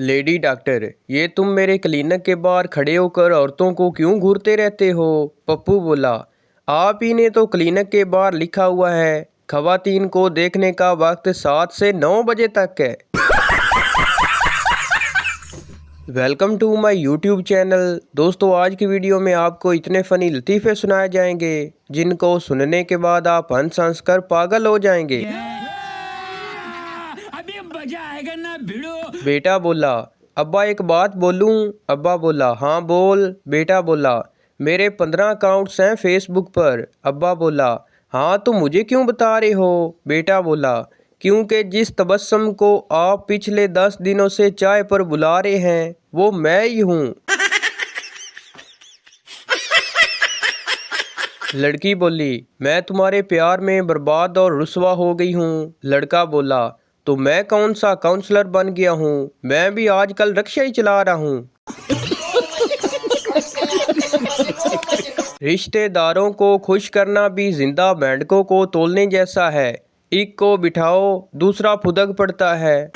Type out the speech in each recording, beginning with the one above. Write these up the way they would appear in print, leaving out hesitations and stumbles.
Lady doctor, ये तुम मेरे क्लिनिक के बाहर खड़े होकर औरतों को क्यों घूरते रहते हो? पप्पू बोला। आप ही ने तो क्लिनिक के बाहर लिखा हुआ है, खवातीन को देखने का वक्त 7 से 9 बजे तक है। Welcome to my YouTube channel. दोस्तों, आज की वीडियो में आपको इतने फ़नी लतीफ़े सुनाए जाएंगे जिनको सुनने के बाद आप हंस हंस कर पागल हो जाएंगे। अभी मजा आएगा ना भिड़ो। बेटा बोला, अब्बा एक बात बोलूं? अब्बा बोला, हाँ बोल। बेटा बोला, मेरे 15 अकाउंट्स हैं फेसबुक पर। अब्बा बोला, हाँ तो मुझे क्यों बता रहे हो? बेटा बोला, क्योंकि जिस तबस्सुम को आप पिछले 10 दिनों से चाय पर बुला रहे हैं वो मैं ही हूँ। लड़की बोली, मैं तुम्हारे प्यार में बर्बाद और रुसवा हो गई हूँ। लड़का बोला, तो मैं कौन सा काउंसलर बन गया हूँ, मैं भी आजकल रिक्शा ही चला रहा हूँ। रिश्तेदारों को खुश करना भी जिंदा मेंढकों को तोलने जैसा है, एक को बिठाओ दूसरा फुदक पड़ता है।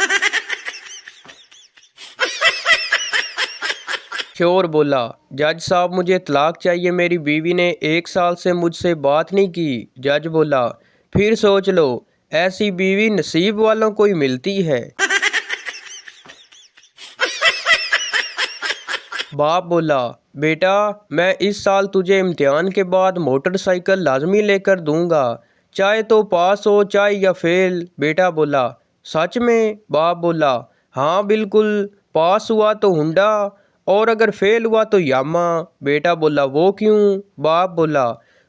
चोर बोला, जज साहब मुझे तलाक चाहिए, मेरी बीवी ने 1 साल से मुझसे बात नहीं की। जज बोला, फिर सोच लो, ऐसी बीवी नसीब वालों को ही मिलती है। बाप बोला, बेटा मैं इस साल तुझे इम्तिहान के बाद मोटरसाइकिल लाजमी लेकर दूंगा, चाहे तो पास हो चाहे या फेल। बेटा बोला, सच में? बाप बोला, हाँ बिल्कुल, पास हुआ तो हुंडा और अगर फेल हुआ तो यामा। बेटा बोला, वो क्यों? बाप बोला,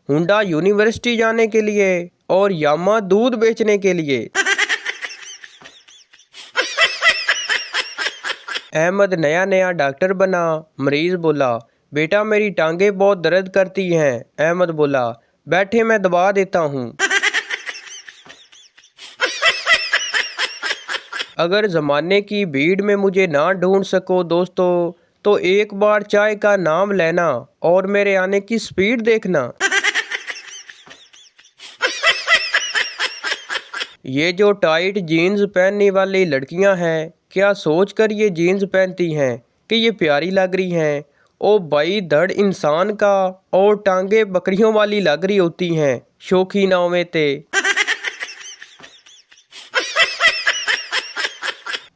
हुंडा यूनिवर्सिटी जाने के लिए और यामा दूध बेचने के लिए। अहमद नया नया डॉक्टर बना। मरीज बोला, बेटा मेरी टांगें बहुत दर्द करती हैं। अहमद बोला, बैठे मैं दबा देता हूँ। अगर ज़माने की भीड़ में मुझे ना ढूंढ सको दोस्तों, तो एक बार चाय का नाम लेना और मेरे आने की स्पीड देखना। ये जो टाइट जीन्स पहनने वाली लड़कियां हैं, क्या सोचकर ये जीन्स पहनती हैं कि ये प्यारी लग रही हैं? ओ भाई, धड़ इंसान का और टांगे बकरियों वाली लग रही होती हैं, शौकी नाव में ते।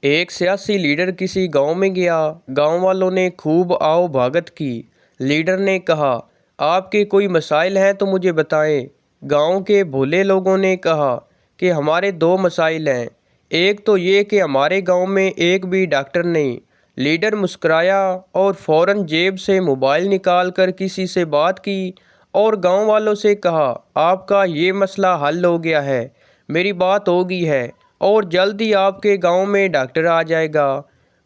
एक सियासी लीडर किसी गांव में गया। गांव वालों ने खूब आओ भगत की। लीडर ने कहा, आपके कोई मसाइल हैं तो मुझे बताएं। गांव के भोले लोगों ने कहा कि हमारे 2 मसाइल हैं, एक तो ये कि हमारे गांव में एक भी डॉक्टर नहीं। लीडर मुस्कुराया और फौरन जेब से मोबाइल निकाल कर किसी से बात की और गांव वालों से कहा, आपका ये मसला हल हो गया है, मेरी बात हो गई है और जल्द ही आपके गांव में डॉक्टर आ जाएगा।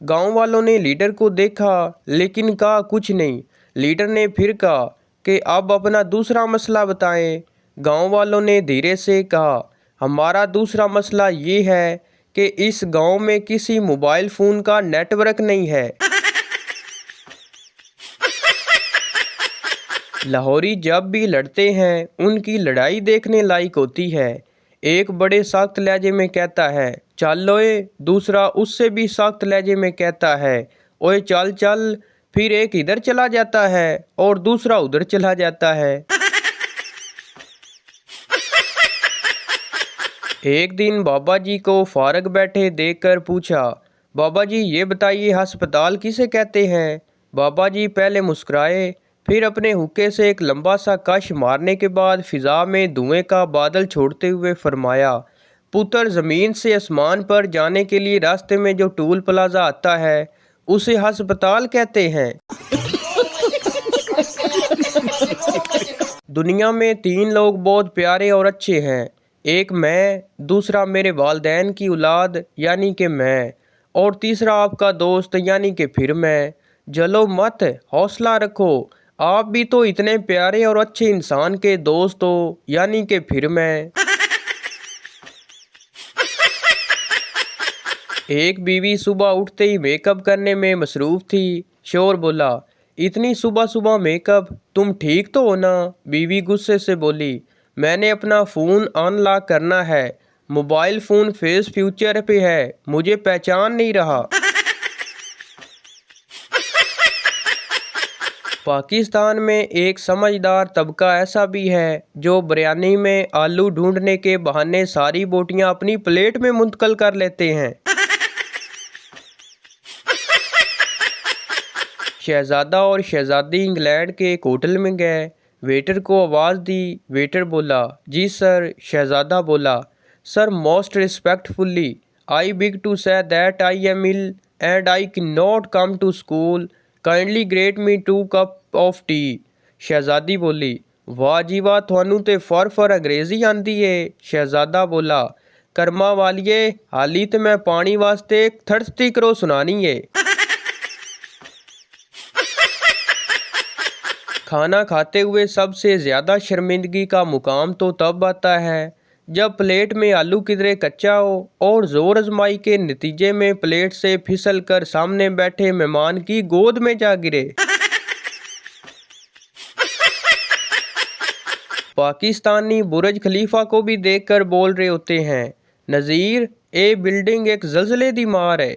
गांव वालों ने लीडर को देखा लेकिन कहा कुछ नहीं। लीडर ने फिर कहा कि अब अपना दूसरा मसला बताएं। गांव वालों ने धीरे से कहा, हमारा दूसरा मसला ये है कि इस गांव में किसी मोबाइल फ़ोन का नेटवर्क नहीं है। लाहौरी जब भी लड़ते हैं उनकी लड़ाई देखने लायक होती है। एक बड़े सख्त लहजे में कहता है, चल ओए। दूसरा उससे भी सख्त लहजे में कहता है, ओए चल चल। फिर एक इधर चला जाता है और दूसरा उधर चला जाता है। एक दिन बाबा जी को फारग बैठे देखकर पूछा, बाबा जी ये बताइए अस्पताल किसे कहते हैं? बाबा जी पहले मुस्कुराए, फिर अपने हुक्के से एक लंबा सा कश मारने के बाद फिजा में धुएं का बादल छोड़ते हुए फरमाया, पुत्र ज़मीन से आसमान पर जाने के लिए रास्ते में जो टूल प्लाजा आता है उसे अस्पताल कहते हैं। दुनिया में 3 लोग बहुत प्यारे और अच्छे हैं, एक मैं, दूसरा मेरे वालिदैन की औलाद यानी कि मैं, और तीसरा आपका दोस्त यानी कि फिर मैं। जलो मत, हौसला रखो, आप भी तो इतने प्यारे और अच्छे इंसान के दोस्त हो यानी कि फिर मैं। एक बीवी सुबह उठते ही मेकअप करने में मसरूफ़ थी। शोर बोला, इतनी सुबह सुबह मेकअप, तुम ठीक तो हो ना? बीवी गुस्से से बोली, मैंने अपना फ़ोन अनलॉक करना है, मोबाइल फ़ोन फेस फ्यूचर पे है, मुझे पहचान नहीं रहा। पाकिस्तान में एक समझदार तबका ऐसा भी है जो बिरयानी में आलू ढूंढने के बहाने सारी बोटियां अपनी प्लेट में मुंतकिल कर लेते हैं। शहजादा और शहजादी इंग्लैंड के एक होटल में गए। वेटर को आवाज़ दी। वेटर बोला, जी सर। शहजादा बोला, sir most respectfully I beg to say that I am ill and I cannot come to school, kindly grant me 2 cup of tea. शहजादी बोली, वाह जी वाह, थानू ते फर अंग्रेजी आंदी है। शहजादा बोला, कर्मा वालिए, हाली तो मैं पानी वास्ते थर्स्टी करो सुनानी है। खाना खाते हुए सबसे ज़्यादा शर्मिंदगी का मुकाम तो तब आता है जब प्लेट में आलू किधरे कच्चा हो और ज़ोर आजमाई के नतीजे में प्लेट से फिसल कर सामने बैठे मेहमान की गोद में जा गिरे। पाकिस्तानी बुर्ज खलीफा को भी देखकर बोल रहे होते हैं, नज़ीर ए बिल्डिंग एक ज़लज़ले दी मार है।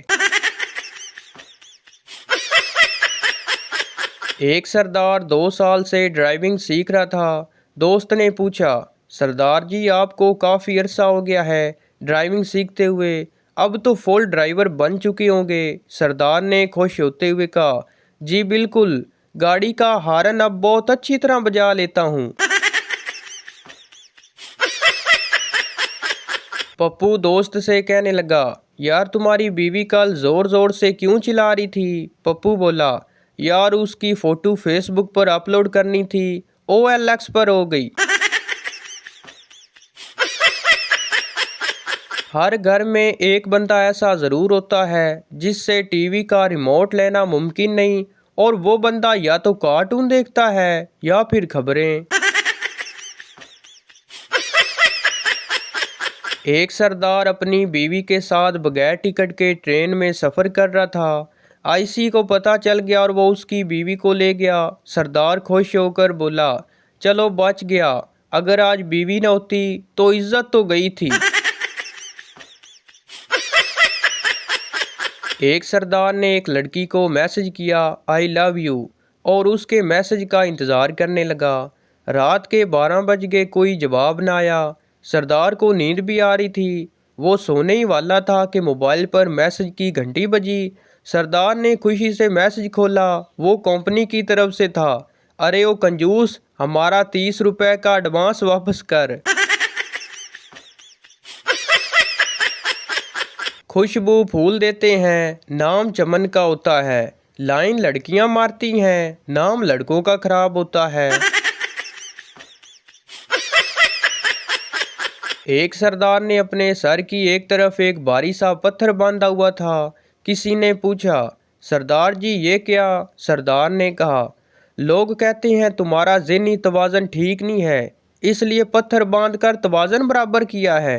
एक सरदार 2 साल से ड्राइविंग सीख रहा था। दोस्त ने पूछा, सरदार जी आपको काफ़ी अरसा हो गया है ड्राइविंग सीखते हुए, अब तो फुल ड्राइवर बन चुके होंगे। सरदार ने खुश होते हुए कहा, जी बिल्कुल, गाड़ी का हारन अब बहुत अच्छी तरह बजा लेता हूँ। पप्पू दोस्त से कहने लगा, यार तुम्हारी बीवी कल ज़ोर ज़ोर से क्यों चिल्ला रही थी? पप्पू बोला, यार उसकी फ़ोटो फेसबुक पर अपलोड करनी थी, OLX पर हो गई। हर घर में एक बंदा ऐसा ज़रूर होता है जिससे टीवी का रिमोट लेना मुमकिन नहीं, और वो बंदा या तो कार्टून देखता है या फिर खबरें। एक सरदार अपनी बीवी के साथ बगैर टिकट के ट्रेन में सफ़र कर रहा था। आईसी को पता चल गया और वो उसकी बीवी को ले गया। सरदार खुश होकर बोला, चलो बच गया, अगर आज बीवी न होती तो इज्जत तो गई थी। एक सरदार ने एक लड़की को मैसेज किया, आई लव यू, और उसके मैसेज का इंतज़ार करने लगा। रात के 12 बज गए, कोई जवाब न आया। सरदार को नींद भी आ रही थी। वो सोने ही वाला था कि मोबाइल पर मैसेज की घंटी बजी। सरदार ने खुशी से मैसेज खोला। वो कंपनी की तरफ से था। अरे ओ कंजूस, हमारा 30 रुपए का एडवांस वापस कर। खुशबू फूल देते हैं, नाम चमन का होता है। लाइन लड़कियां मारती हैं, नाम लड़कों का खराब होता है। एक सरदार ने अपने सर की एक तरफ एक भारी सा पत्थर बांधा हुआ था। किसी ने पूछा, सरदार जी ये क्या? सरदार ने कहा, लोग कहते हैं तुम्हारा ज़हनी तवाज़न ठीक नहीं है, इसलिए पत्थर बांधकर तवाज़न बराबर किया है।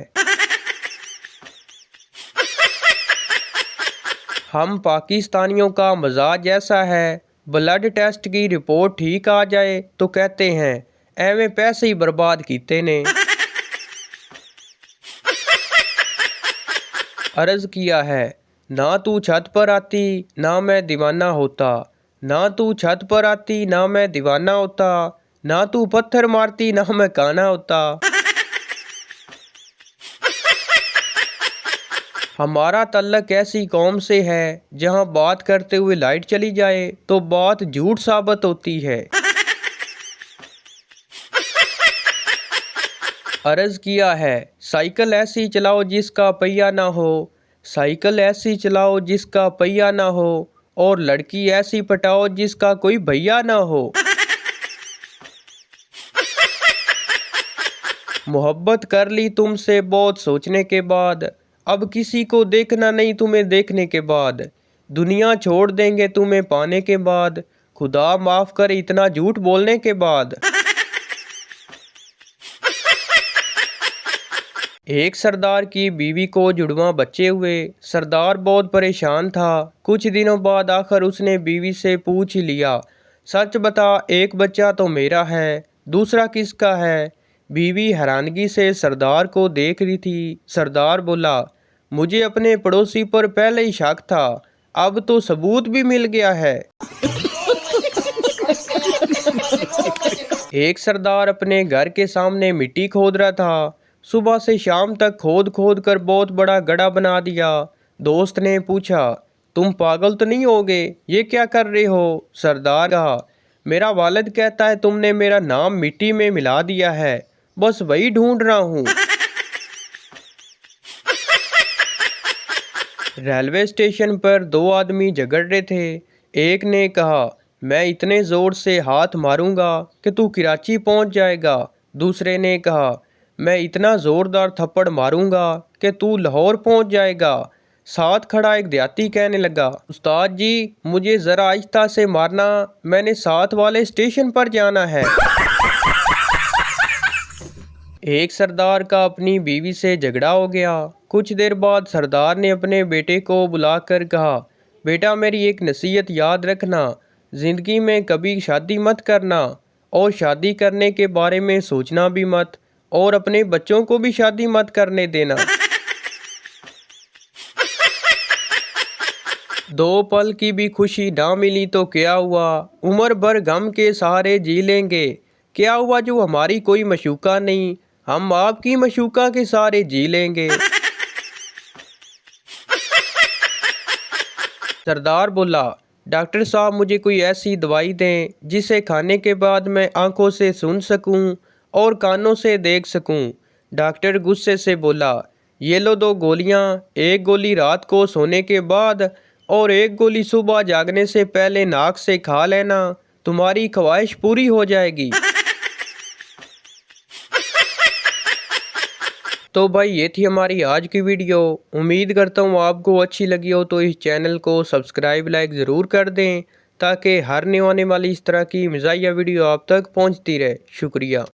हम पाकिस्तानियों का मजाज ऐसा है, ब्लड टेस्ट की रिपोर्ट ठीक आ जाए तो कहते हैं एवें पैसे ही बर्बाद कीते ने। अर्ज किया है, ना तू छत पर आती ना मैं दीवाना होता, ना तू छत पर आती ना मैं दीवाना होता, ना तू पत्थर मारती ना मैं काना होता। हमारा तल्लक ऐसी कौम से है जहां बात करते हुए लाइट चली जाए तो बात झूठ साबित होती है। अर्ज किया है, साइकिल ऐसी चलाओ जिसका पहिया ना हो, साइकिल ऐसी चलाओ जिसका पहिया ना हो, और लड़की ऐसी पटाओ जिसका कोई भैया ना हो। मोहब्बत कर ली तुमसे बहुत सोचने के बाद, अब किसी को देखना नहीं तुम्हें देखने के बाद, दुनिया छोड़ देंगे तुम्हें पाने के बाद, खुदा माफ कर इतना झूठ बोलने के बाद। एक सरदार की बीवी को जुड़वां बच्चे हुए। सरदार बहुत परेशान था। कुछ दिनों बाद आखिर उसने बीवी से पूछ ही लिया, सच बता, एक बच्चा तो मेरा है, दूसरा किसका है? बीवी हैरानगी से सरदार को देख रही थी। सरदार बोला, मुझे अपने पड़ोसी पर पहले ही शक था, अब तो सबूत भी मिल गया है। एक सरदार अपने घर के सामने मिट्टी खोद रहा था। सुबह से शाम तक खोद खोद कर बहुत बड़ा गड्ढा बना दिया। दोस्त ने पूछा, तुम पागल तो नहीं होगे, ये क्या कर रहे हो? सरदार कहा, मेरा वालिद कहता है तुमने मेरा नाम मिट्टी में मिला दिया है, बस वही ढूंढ रहा हूँ। रेलवे स्टेशन पर दो आदमी झगड़ रहे थे। एक ने कहा, मैं इतने ज़ोर से हाथ मारूंगा कि तू कराची पहुंच जाएगा। दूसरे ने कहा, मैं इतना ज़ोरदार थप्पड़ मारूंगा कि तू लाहौर पहुंच जाएगा। साथ खड़ा एक देहाती कहने लगा, उस्ताद जी मुझे ज़रा आहिस्ता से मारना, मैंने साथ वाले स्टेशन पर जाना है। एक सरदार का अपनी बीवी से झगड़ा हो गया। कुछ देर बाद सरदार ने अपने बेटे को बुलाकर कहा, बेटा मेरी एक नसीहत याद रखना, ज़िंदगी में कभी शादी मत करना और शादी करने के बारे में सोचना भी मत, और अपने बच्चों को भी शादी मत करने देना। दो पल की भी खुशी ना मिली तो क्या हुआ, उम्र भर गम के सहारे जी लेंगे। क्या हुआ जो हमारी कोई मशूका नहीं, हम आपकी मशूका के सहारे जी लेंगे। सरदार बोला, डॉक्टर साहब मुझे कोई ऐसी दवाई दें जिसे खाने के बाद मैं आंखों से सुन सकूं और कानों से देख सकूं। डॉक्टर गुस्से से बोला, ये लो दो गोलियां, एक गोली रात को सोने के बाद और एक गोली सुबह जागने से पहले नाक से खा लेना, तुम्हारी ख्वाहिश पूरी हो जाएगी। तो भाई ये थी हमारी आज की वीडियो। उम्मीद करता हूँ आपको अच्छी लगी हो, तो इस चैनल को सब्सक्राइब लाइक ज़रूर कर दें ताकि हर नई आने वाली इस तरह की मज़ाहिया वीडियो आप तक पहुँचती रहे। शुक्रिया।